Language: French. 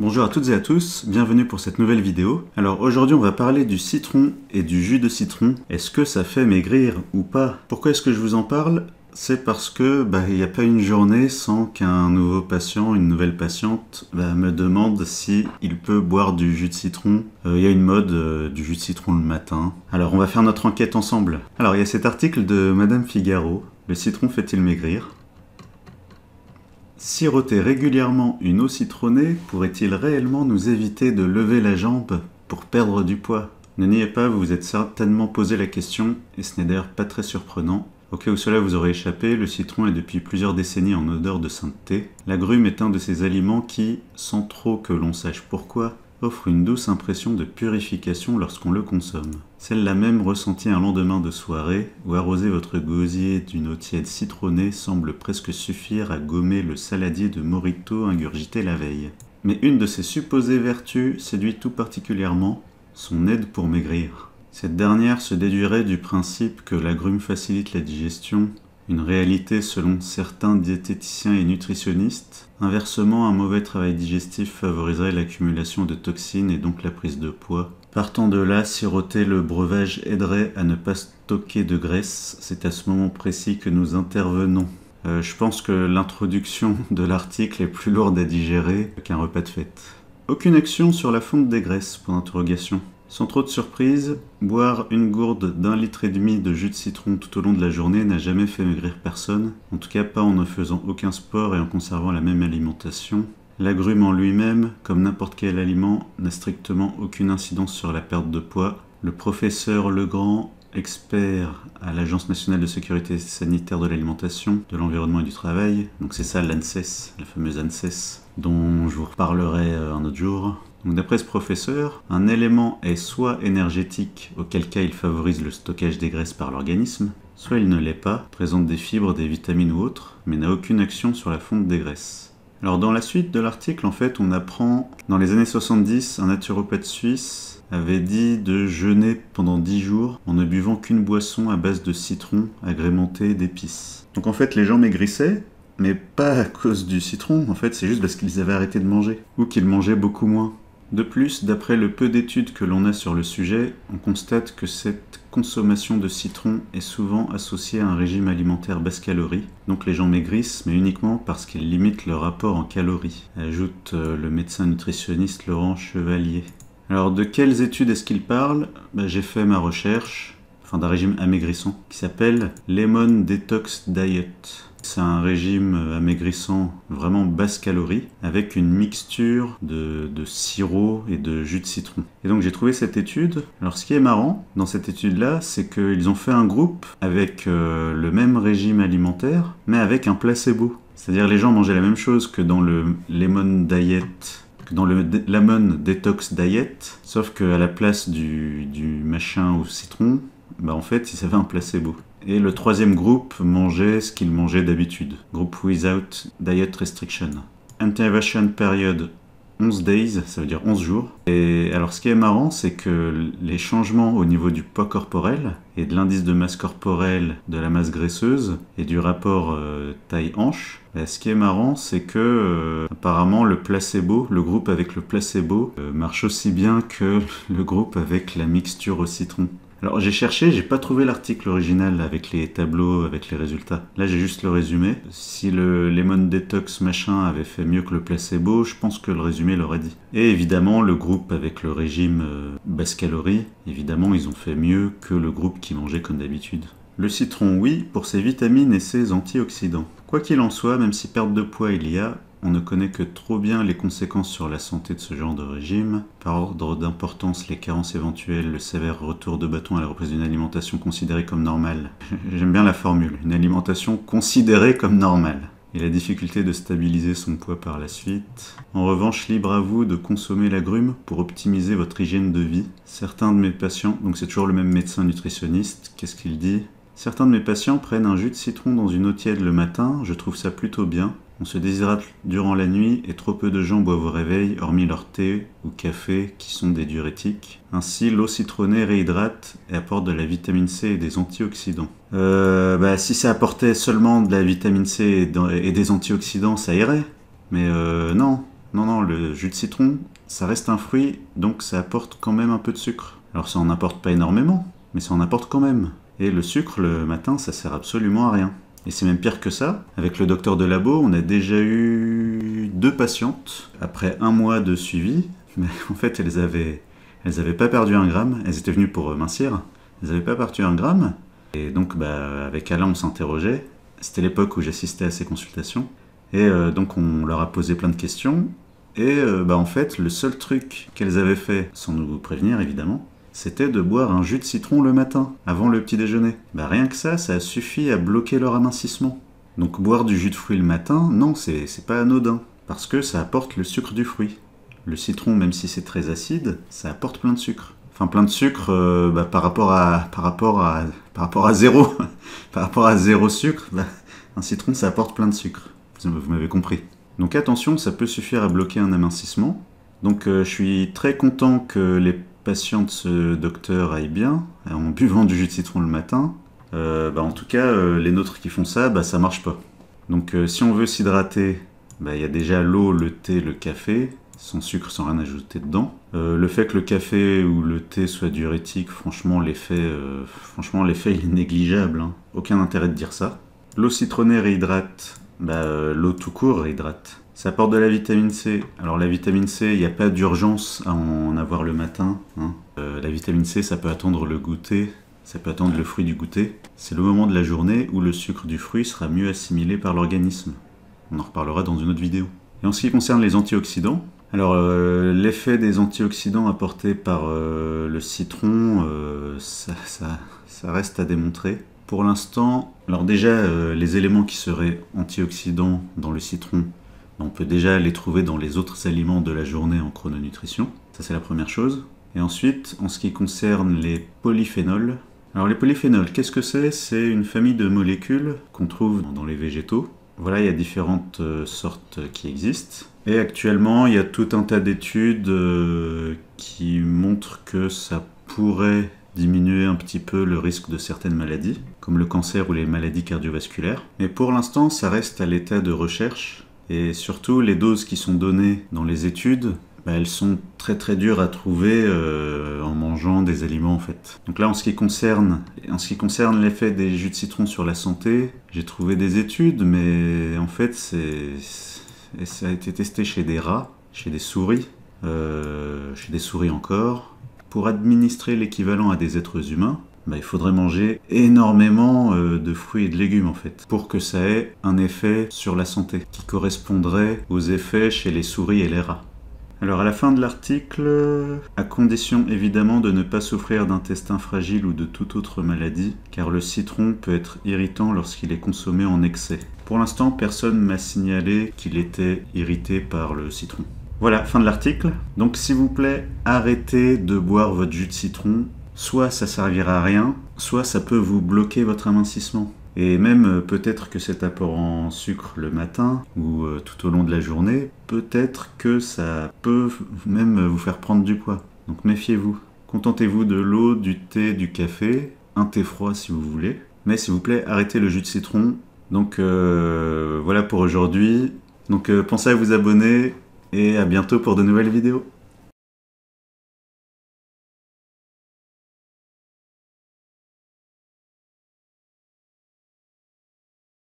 Bonjour à toutes et à tous, bienvenue pour cette nouvelle vidéo. Alors aujourd'hui on va parler du citron et du jus de citron. Est-ce que ça fait maigrir ou pas? Pourquoi est-ce que je vous en parle? C'est parce que il n'y a pas une journée sans qu'un nouveau patient, une nouvelle patiente me demande si il peut boire du jus de citron. Il y a une mode du jus de citron le matin. Alors on va faire notre enquête ensemble. Alors il y a cet article de Madame Figaro, le citron fait-il maigrir? Siroter régulièrement une eau citronnée pourrait-il réellement nous éviter de lever la jambe pour perdre du poids? Ne niez pas, vous vous êtes certainement posé la question, et ce n'est d'ailleurs pas très surprenant. Au cas où cela vous aurait échappé, le citron est depuis plusieurs décennies en odeur de sainteté. L'agrume est un de ces aliments qui, sans trop que l'on sache pourquoi, offre une douce impression de purification lorsqu'on le consomme. Celle-là même ressentie un lendemain de soirée, où arroser votre gosier d'une eau tiède citronnée semble presque suffire à gommer le saladier de mojito ingurgité la veille. Mais une de ses supposées vertus séduit tout particulièrement, son aide pour maigrir. Cette dernière se déduirait du principe que l'agrume facilite la digestion, une réalité selon certains diététiciens et nutritionnistes. Inversement, un mauvais travail digestif favoriserait l'accumulation de toxines et donc la prise de poids. Partant de là, siroter le breuvage aiderait à ne pas stocker de graisse. C'est à ce moment précis que nous intervenons. Je pense que l'introduction de l'article est plus lourde à digérer qu'un repas de fête. Aucune action sur la fonte des graisses, point d'interrogation. Sans trop de surprise, boire une gourde d'1,5 litre de jus de citron tout au long de la journée n'a jamais fait maigrir personne, en tout cas pas en ne faisant aucun sport et en conservant la même alimentation. L'agrume en lui-même, comme n'importe quel aliment, n'a strictement aucune incidence sur la perte de poids. Le professeur Legrand, expert à l'Agence nationale de sécurité sanitaire de l'alimentation, de l'environnement et du travail, donc c'est ça l'ANSES, la fameuse ANSES, dont je vous reparlerai un autre jour. Donc d'après ce professeur, un élément est soit énergétique, auquel cas il favorise le stockage des graisses par l'organisme, soit il ne l'est pas, présente des fibres, des vitamines ou autres, mais n'a aucune action sur la fonte des graisses. Alors dans la suite de l'article, en fait, on apprend, dans les années 70, un naturopathe suisse avait dit de jeûner pendant 10 jours en ne buvant qu'une boisson à base de citron agrémentée d'épices. Donc en fait, les gens maigrissaient, mais pas à cause du citron, en fait, c'est juste parce qu'ils avaient arrêté de manger, ou qu'ils mangeaient beaucoup moins. De plus, d'après le peu d'études que l'on a sur le sujet, on constate que cette consommation de citron est souvent associée à un régime alimentaire basse calorie, donc les gens maigrissent, mais uniquement parce qu'ils limitent leur apport en calories, ajoute le médecin nutritionniste Laurent Chevalier. Alors de quelles études est-ce qu'il parle? J'ai fait ma recherche, d'un régime amaigrissant, qui s'appelle Lemon Detox Diet. C'est un régime amaigrissant vraiment basse calorie, avec une mixture de sirop et de jus de citron. Et donc j'ai trouvé cette étude. Alors ce qui est marrant dans cette étude-là, c'est qu'ils ont fait un groupe avec le même régime alimentaire, mais avec un placebo. C'est-à-dire les gens mangeaient la même chose que dans le Lemon Diet, dans le Lemon Detox Diet, sauf qu'à la place du machin au citron, en fait ils avaient un placebo. Et le troisième groupe mangeait ce qu'il mangeait d'habitude. Groupe Without Diet Restriction. Intervention Period 11 days, ça veut dire 11 jours. Et alors ce qui est marrant, c'est que les changements au niveau du poids corporel et de l'indice de masse corporelle, de la masse graisseuse et du rapport taille-hanche, ce qui est marrant, c'est que apparemment le placebo, le groupe avec le placebo, marche aussi bien que le groupe avec la mixture au citron. Alors j'ai cherché, j'ai pas trouvé l'article original avec les tableaux, avec les résultats. Là j'ai juste le résumé. Si le Lemon Detox machin avait fait mieux que le placebo, je pense que le résumé l'aurait dit. Et évidemment le groupe avec le régime basse calorie, évidemment ils ont fait mieux que le groupe qui mangeait comme d'habitude. Le citron oui, pour ses vitamines et ses antioxydants. Quoi qu'il en soit, même si perte de poids il y a, on ne connaît que trop bien les conséquences sur la santé de ce genre de régime. Par ordre d'importance, les carences éventuelles, le sévère retour de bâton à la reprise d'une alimentation considérée comme normale. J'aime bien la formule, une alimentation considérée comme normale. Et la difficulté de stabiliser son poids par la suite. En revanche, libre à vous de consommer l'agrume pour optimiser votre hygiène de vie. Certains de mes patients, donc c'est toujours le même médecin nutritionniste, qu'est-ce qu'il dit? Certains de mes patients prennent un jus de citron dans une eau tiède le matin, je trouve ça plutôt bien. On se déshydrate durant la nuit et trop peu de gens boivent au réveil, hormis leur thé ou café qui sont des diurétiques. Ainsi, l'eau citronnée réhydrate et apporte de la vitamine C et des antioxydants. Si ça apportait seulement de la vitamine C et des antioxydants, ça irait. Mais non. Non, non, le jus de citron, ça reste un fruit, donc ça apporte quand même un peu de sucre. Alors ça en apporte pas énormément, mais ça en apporte quand même. Et le sucre, le matin, ça sert absolument à rien. Et c'est même pire que ça. Avec le docteur de labo, on a déjà eu 2 patientes, après 1 mois de suivi, mais en fait, elles avaient pas perdu 1 gramme, elles étaient venues pour mincir, elles avaient pas perdu 1 gramme. Et donc, avec Alain, on s'interrogeait. C'était l'époque où j'assistais à ces consultations. Et donc, on leur a posé plein de questions. Et en fait, le seul truc qu'elles avaient fait, sans nous prévenir évidemment, c'était de boire un jus de citron le matin, avant le petit déjeuner. Rien que ça a suffi à bloquer leur amincissement. Donc boire du jus de fruit le matin, non, c'est pas anodin, parce que ça apporte le sucre du fruit. Le citron, même si c'est très acide, ça apporte plein de sucre. Enfin plein de sucre par rapport à zéro, par rapport à zéro sucre, un citron ça apporte plein de sucre. Vous m'avez compris. Donc attention, ça peut suffire à bloquer un amincissement. Donc je suis très content que les patients de ce docteur aillent bien, en buvant du jus de citron le matin. En tout cas, les nôtres qui font ça, ça marche pas. Donc si on veut s'hydrater, il y a déjà l'eau, le thé, le café, sans sucre, sans rien ajouter dedans. Le fait que le café ou le thé soit diurétique, franchement l'effet est négligeable, hein. Aucun intérêt de dire ça. L'eau citronnée réhydrate, l'eau tout court réhydrate. Ça apporte de la vitamine C. Alors la vitamine C, il n'y a pas d'urgence à en avoir le matin, hein. La vitamine C, ça peut attendre le goûter, ça peut attendre le fruit du goûter. C'est le moment de la journée où le sucre du fruit sera mieux assimilé par l'organisme. On en reparlera dans une autre vidéo. Et en ce qui concerne les antioxydants, alors l'effet des antioxydants apportés par le citron, ça reste à démontrer. Pour l'instant, alors déjà, les éléments qui seraient antioxydants dans le citron, on peut déjà les trouver dans les autres aliments de la journée en chrononutrition. Ça, c'est la première chose. Et ensuite, en ce qui concerne les polyphénols. Alors les polyphénols, qu'est-ce que c'est? C'est une famille de molécules qu'on trouve dans les végétaux. Voilà, il y a différentes sortes qui existent. Et actuellement, il y a tout un tas d'études qui montrent que ça pourrait diminuer un petit peu le risque de certaines maladies, comme le cancer ou les maladies cardiovasculaires. Mais pour l'instant, ça reste à l'état de recherche. Et surtout, les doses qui sont données dans les études, elles sont très très dures à trouver en mangeant des aliments en fait. Donc là, en ce qui concerne l'effet des jus de citron sur la santé, j'ai trouvé des études, mais en fait, ça a été testé chez des rats, chez des souris encore. Pour administrer l'équivalent à des êtres humains, il faudrait manger énormément de fruits et de légumes en fait, pour que ça ait un effet sur la santé, qui correspondrait aux effets chez les souris et les rats. Alors à la fin de l'article, à condition évidemment de ne pas souffrir d'intestin fragile ou de toute autre maladie, car le citron peut être irritant lorsqu'il est consommé en excès. Pour l'instant, personne m'a signalé qu'il était irrité par le citron. Voilà, fin de l'article. Donc s'il vous plaît, arrêtez de boire votre jus de citron. Soit ça servira à rien, soit ça peut vous bloquer votre amincissement. Et même peut-être que cet apport en sucre le matin ou tout au long de la journée, peut-être que ça peut même vous faire prendre du poids. Donc méfiez-vous. Contentez-vous de l'eau, du thé, du café, un thé froid si vous voulez. Mais s'il vous plaît, arrêtez le jus de citron. Donc voilà pour aujourd'hui. Donc pensez à vous abonner et à bientôt pour de nouvelles vidéos.